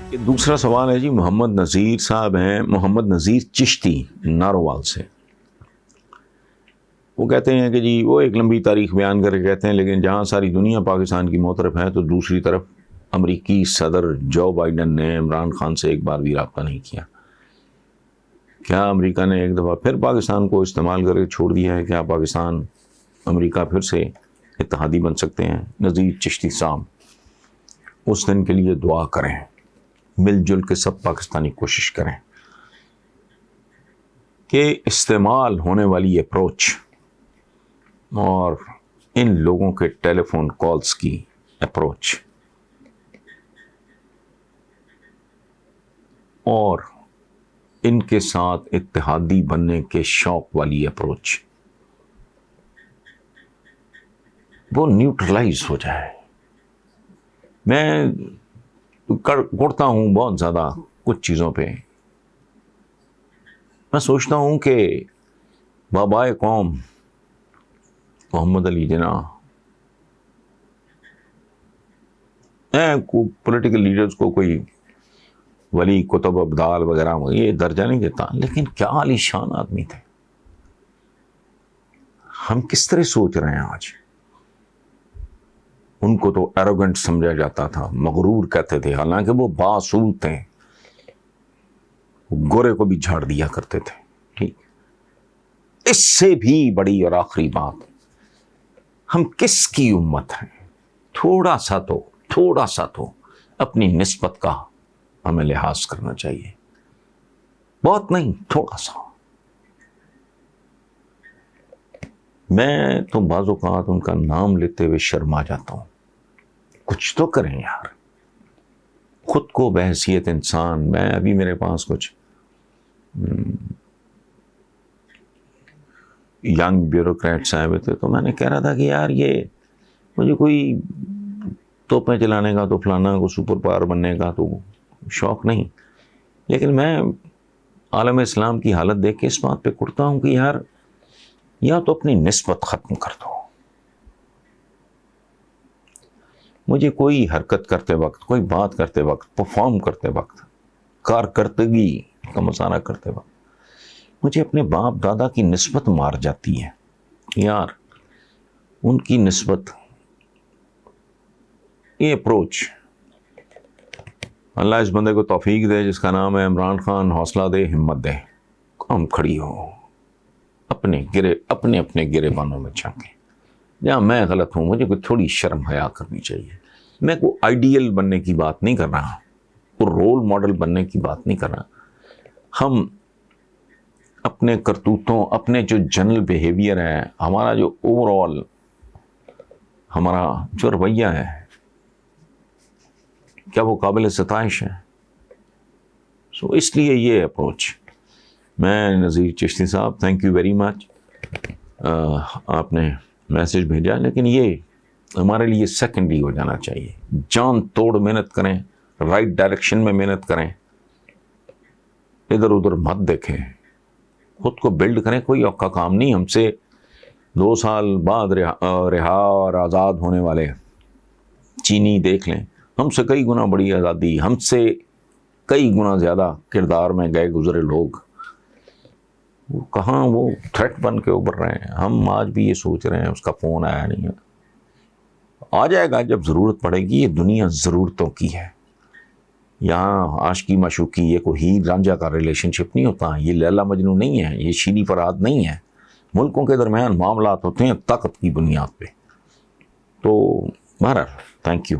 دوسرا سوال ہے جی، محمد نذیر صاحب ہیں، محمد نذیر چشتی نارووال سے۔ وہ کہتے ہیں کہ جی وہ ایک لمبی تاریخ بیان کر کے کہتے ہیں لیکن جہاں ساری دنیا پاکستان کی موطرف ہے تو دوسری طرف امریکی صدر جو بائیڈن نے عمران خان سے ایک بار بھی رابطہ نہیں کیا۔ کیا امریکہ نے ایک دفعہ پھر پاکستان کو استعمال کر کے چھوڑ دیا ہے؟ کیا پاکستان امریکہ پھر سے اتحادی بن سکتے ہیں؟ نذیر چشتی صاحب اس دن کے لیے دعا کریں، مل جل کے سب پاکستانی کوشش کریں کہ استعمال ہونے والی اپروچ اور ان لوگوں کے ٹیلی فون کالز کی اپروچ اور ان کے ساتھ اتحادی بننے کے شوق والی اپروچ وہ نیوٹرلائز ہو جائے۔ میں گڑتا ہوں بہت زیادہ کچھ چیزوں پہ، میں سوچتا ہوں کہ بابائے قوم محمد علی جناح پولیٹیکل لیڈرز کو کوئی ولی کتب ابدال وغیرہ یہ درجہ نہیں دیتا، لیکن کیا عالی شان آدمی تھے۔ ہم کس طرح سوچ رہے ہیں آج؟ ان کو تو ایروگنٹ سمجھا جاتا تھا، مغرور کہتے تھے، حالانکہ وہ باصول تھے، گورے کو بھی جھاڑ دیا کرتے تھے۔ ٹھیک، اس سے بھی بڑی اور آخری بات، ہم کس کی امت ہیں؟ تھوڑا سا تو اپنی نسبت کا ہمیں لحاظ کرنا چاہیے، بہت نہیں، تھوڑا سا۔ میں تو بعض اوقات ان کا نام لیتے ہوئے شرما جاتا ہوں۔ کچھ تو کریں یار، خود کو بحیثیت انسان۔ میں ابھی میرے پاس کچھ ینگ بیوروکریٹس آئے ہوئے تھے تو میں نے کہہ رہا تھا کہ یار یہ مجھے کوئی توپیں چلانے کا تو فلانا کو سپر پاور بننے کا تو شوق نہیں، لیکن میں عالم اسلام کی حالت دیکھ کے اس بات پہ کرتا ہوں کہ یار یا تو اپنی نسبت ختم کر دو۔ مجھے کوئی حرکت کرتے وقت، کوئی بات کرتے وقت، پرفارم کرتے وقت، کارکردگی کا مظاہرہ کرتے وقت مجھے اپنے باپ دادا کی نسبت مار جاتی ہے یار۔ ان کی نسبت، یہ اپروچ، اللہ اس بندے کو توفیق دے جس کا نام ہے عمران خان، حوصلہ دے، ہمت دے، ہم کھڑی ہو، اپنے گرے بانوں میں جھانکیں۔ جہاں میں غلط ہوں مجھے کوئی تھوڑی شرم حیا کرنی چاہیے۔ میں کوئی آئیڈیل بننے کی بات نہیں کر رہا، کوئی رول ماڈل بننے کی بات نہیں کر رہا۔ ہم اپنے کرتوتوں، اپنے جو جنرل بیہیویئر ہے، ہمارا جو اوور آل ہمارا جو رویہ ہے، کیا وہ قابل ستائش ہے؟ سو اس لیے یہ اپروچ۔ میں نذیر چشتی صاحب، تھینک یو ویری مچ، آپ نے میسج بھیجا، لیکن یہ ہمارے لیے سیکنڈری ہو جانا چاہیے۔ جان توڑ محنت کریں، رائٹ ڈائریکشن میں محنت کریں، ادھر ادھر مت دیکھیں، خود کو بلڈ کریں۔ کوئی اوکھا کام نہیں۔ ہم سے 2 سال بعد رہا اور آزاد ہونے والے چینی دیکھ لیں، ہم سے کئی گنا بڑی آزادی، ہم سے کئی گنا زیادہ کردار میں گئے گزرے لوگ، وہ کہاں وہ تھریٹ بن کے ابھر رہے ہیں۔ ہم آج بھی یہ سوچ رہے ہیں اس کا فون آیا نہیں ہے، آ جائے گا جب ضرورت پڑے گی۔ یہ دنیا ضرورتوں کی ہے، یہاں عاشقی معشوقی یہ کوئی ہیر رانجھا کا ریلیشن شپ نہیں ہوتا، یہ لیلا مجنو نہیں ہے، یہ شیریں فرہاد نہیں ہے۔ ملکوں کے درمیان معاملات ہوتے ہیں طاقت کی بنیاد پہ۔ تو بہرحال تھینک یو۔